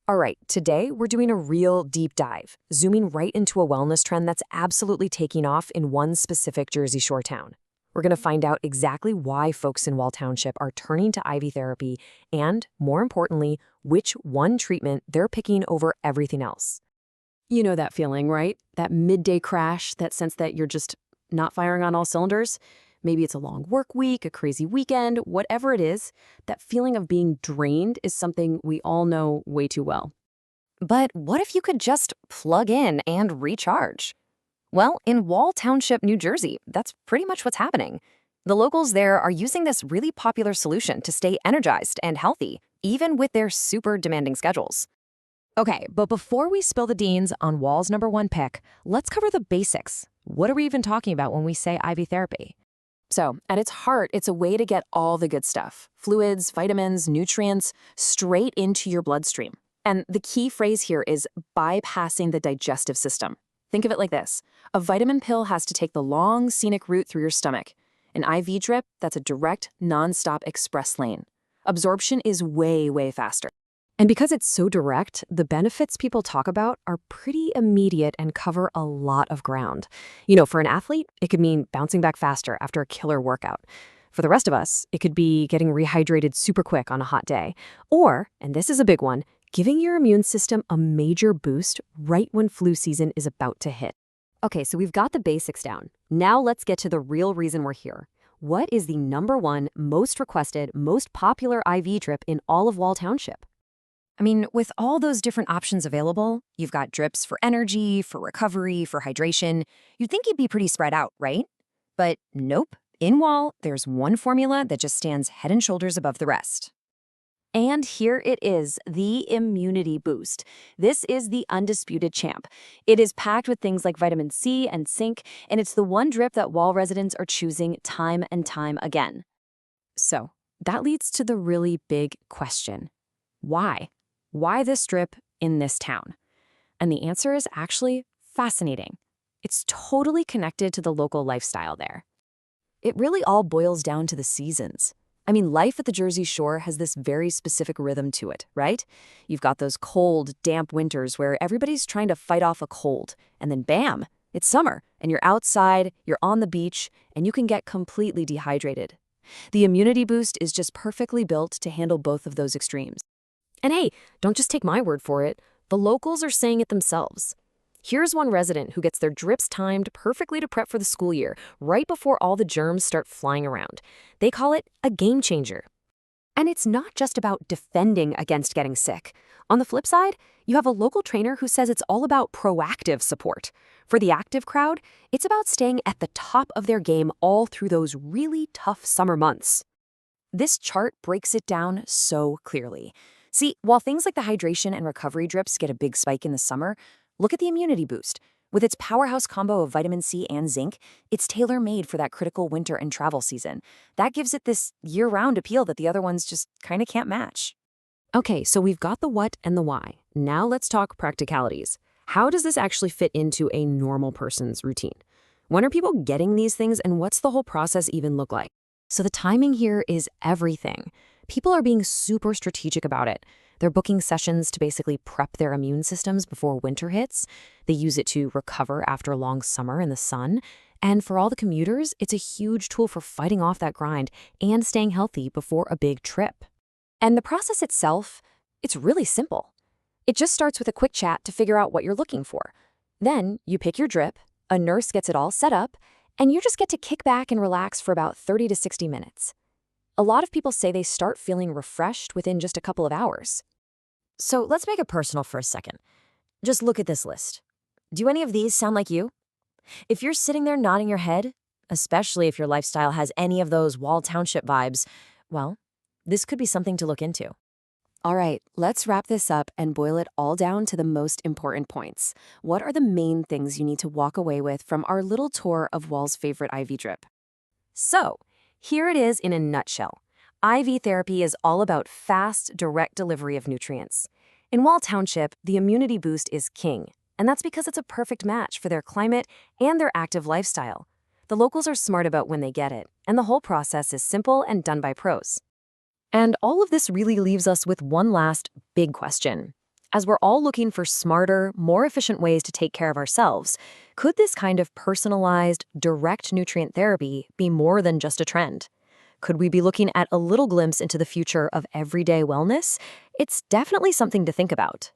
All right, today we're doing a real deep dive, zooming right into a wellness trend that's absolutely taking off in one specific Jersey Shore town. We're going to find out exactly why folks in Wall Township are turning to IV therapy and, more importantly, which one treatment they're picking over everything else. You know that feeling, right? That midday crash, that sense that you're just not firing on all cylinders? Maybe it's a long work week, a crazy weekend, whatever it is, that feeling of being drained is something we all know way too well. But what if you could just plug in and recharge? Well, in Wall Township, New Jersey, that's pretty much what's happening. The locals there are using this really popular solution to stay energized and healthy, even with their super demanding schedules. Okay, but before we spill the beans on Wall's number one pick, let's cover the basics. What are we even talking about when we say IV therapy? So, at its heart, it's a way to get all the good stuff, fluids, vitamins, nutrients, straight into your bloodstream. And the key phrase here is bypassing the digestive system. Think of it like this. A vitamin pill has to take the long, scenic route through your stomach. An IV drip, that's a direct, nonstop express lane. Absorption is way, way faster. And because it's so direct, the benefits people talk about are pretty immediate and cover a lot of ground. You know, for an athlete, it could mean bouncing back faster after a killer workout. For the rest of us, it could be getting rehydrated super quick on a hot day. Or, and this is a big one, giving your immune system a major boost right when flu season is about to hit. Okay, so we've got the basics down. Now let's get to the real reason we're here. What is the number one, most requested, most popular IV drip in all of Wall Township? I mean, with all those different options available, you've got drips for energy, for recovery, for hydration. You'd think you'd be pretty spread out, right? But nope. In Wall, there's one formula that just stands head and shoulders above the rest. And here it is, the Immunity Boost. This is the undisputed champ. It is packed with things like vitamin C and zinc, and it's the one drip that Wall residents are choosing time and time again. So, that leads to the really big question. Why? Why this drip in this town? And the answer is actually fascinating. It's totally connected to the local lifestyle there. It really all boils down to the seasons. I mean, life at the Jersey Shore has this very specific rhythm to it, right? You've got those cold, damp winters where everybody's trying to fight off a cold, and then bam, it's summer, and you're outside, you're on the beach, and you can get completely dehydrated. The Immunity Boost is just perfectly built to handle both of those extremes. And hey, don't just take my word for it. The locals are saying it themselves. Here's one resident who gets their drips timed perfectly to prep for the school year, right before all the germs start flying around. They call it a game changer. And it's not just about defending against getting sick. On the flip side, you have a local trainer who says it's all about proactive support. For the active crowd, it's about staying at the top of their game all through those really tough summer months. This chart breaks it down so clearly. See, while things like the hydration and recovery drips get a big spike in the summer, look at the Immunity Boost. With its powerhouse combo of vitamin C and zinc, it's tailor-made for that critical winter and travel season. That gives it this year-round appeal that the other ones just kind of can't match. Okay, so we've got the what and the why. Now let's talk practicalities. How does this actually fit into a normal person's routine? When are people getting these things, and what's the whole process even look like? So the timing here is everything. People are being super strategic about it. They're booking sessions to basically prep their immune systems before winter hits. They use it to recover after a long summer in the sun. And for all the commuters, it's a huge tool for fighting off that grind and staying healthy before a big trip. And the process itself, it's really simple. It just starts with a quick chat to figure out what you're looking for. Then you pick your drip, a nurse gets it all set up, and you just get to kick back and relax for about 30 to 60 minutes. A lot of people say they start feeling refreshed within just a couple of hours. So let's make it personal for a second. Just look at this list. Do any of these sound like you? If you're sitting there nodding your head, especially if your lifestyle has any of those Wall Township vibes, well, this could be something to look into. All right, let's wrap this up and boil it all down to the most important points. What are the main things you need to walk away with from our little tour of Wall's favorite IV drip? So, here it is in a nutshell. IV therapy is all about fast, direct delivery of nutrients. In Wall Township, the Immunity Boost is king, and that's because it's a perfect match for their climate and their active lifestyle. The locals are smart about when they get it, and the whole process is simple and done by pros. And all of this really leaves us with one last big question. As we're all looking for smarter, more efficient ways to take care of ourselves, could this kind of personalized, direct nutrient therapy be more than just a trend? Could we be looking at a little glimpse into the future of everyday wellness? It's definitely something to think about.